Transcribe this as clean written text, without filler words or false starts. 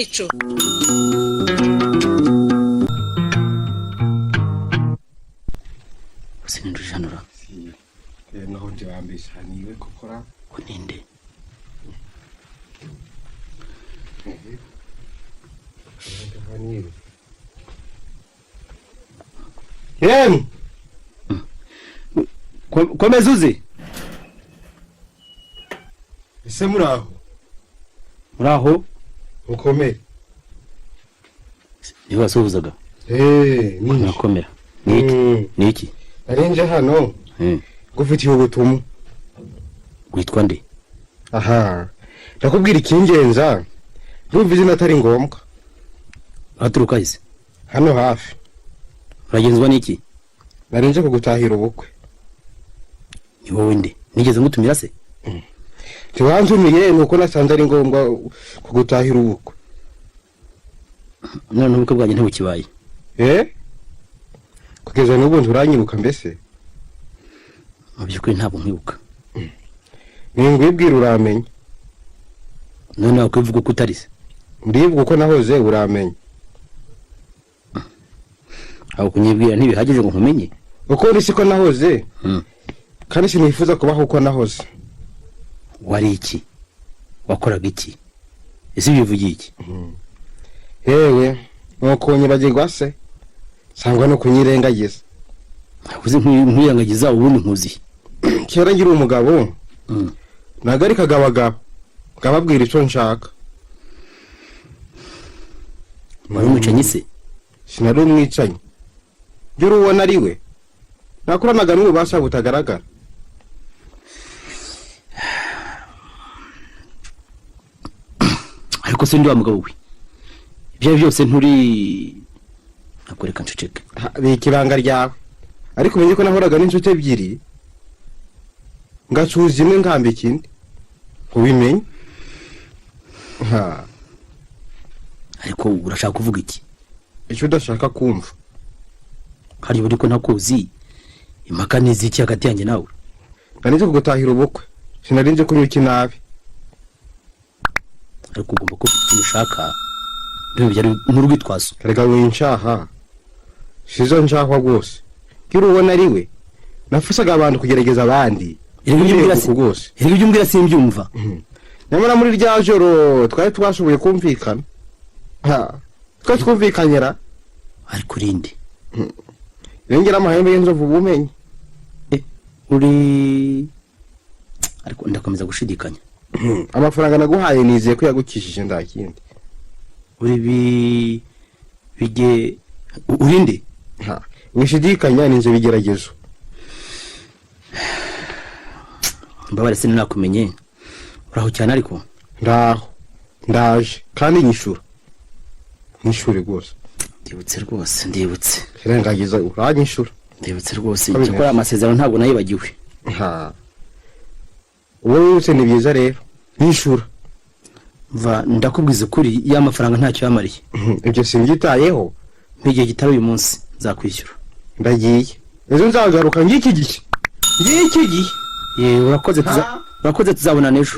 bicu. Sindujanura. Naho nje bambisha niwe kokora kuninde. Yem. Komeza uzi. Ese muraho. Muraho? Ukomeye. Ni wasuhuzaga. Ni nakomera. Niki? Arenje hano. Gufitiye ubutumwa. Witwa nde? Aha. Ndakubwira ikingenza. Ndumva izina atari ngombwa. Aturuka ise? Hano hafi. Uragenzwa niki? Narenje kugutahira ubukwe. Ni wowe nde? Nigeze ngutumira se? Tiwanzumiye nuko nasanze ari ngombwa kugutahira ubukwe. None ubukwe bwanjye ntibukibaye. Kugeza n'ubu nturanyibuka mbese? Mu byukuri ntabwo nkwibuka. Ningwibwira uramenye. None wakwivuga ko utari se? Ndivuga uko nahoze uramenye. Aho kunyibwira ntibihagije ngo nkumenye. Uko uri siko nahoze. Kandi sinifuza kubaho uko nahoze. Wari iki? Wakoraga iki? Ese bivugiye iki? Yewe, nuko nyibagirwa se. Sangwa no kunyirengagiza. Uzi nkwiyangagiza ubundi nkuzi. Kera ngira umugabo. Nagarikaga abagabo. Ngababwira icyo nshaka. Wari umucanyi se? Sinari umwicanyi. Juru ubona ari we. Nakoranaga n'ububasha butagaragara. Ariko se ndi wa mugabo we. Ibyo byose nturi nakoreka nceceke. Bikiranga ryawe. Ariko menye ko nahoraga n'inshuti ebyiri. Ngacuza imwe ngambe ikindi. Ubimenye? Ariko urashaka kuvuga iki? Icyo udashaka kumva. Hari buri ko ntakuzi. Impaka n'iziki hagati yanjye nawe. Narinze kugutahira ubukwe. Sinarinze kunyuka inabi. Ariko ugomba ko ushaka. Byari n'urwitwazo. Rega winshaha. Sizo nshahwa rwose. Kiri ubona ari we. Nafusaga abantu kugerageza abandi. Ibyo umbwira simbyumva. Nyamara muri rya joro twari twashoboye kumvikana. Twari twumvikanyera. Ariko rinde. Yongera amahembe y'inzovu bumenye. Uri ariko ndakomeza gushidikanya. Amafaranga naguhaye nizeye ko yagukishije ndakindi. Uri bige urinde. Wishidikanya ninze bigeragezo. Mbabare se nakumenye. Uraho cyane ariko. Ndaho. Ndaje kandi nyishura. Nyishure rwose. Ndibutse. Kirengagiza uranyishura. Ndibutse rwose. Cyakora amasezerano ntabwo nayibagiwe. Wowe wese ni byiza rero. Nyishura. Ndakubwiza kuri ya mafaranga ntacyo yamariye. Ibyo simbyitayeho. N'igihe gitari uyu munsi nzakwishyura. Ndagiye. Ejo nzagaruka ngiki gihe. Ngiki gihe. Urakoze tuzabona nejo.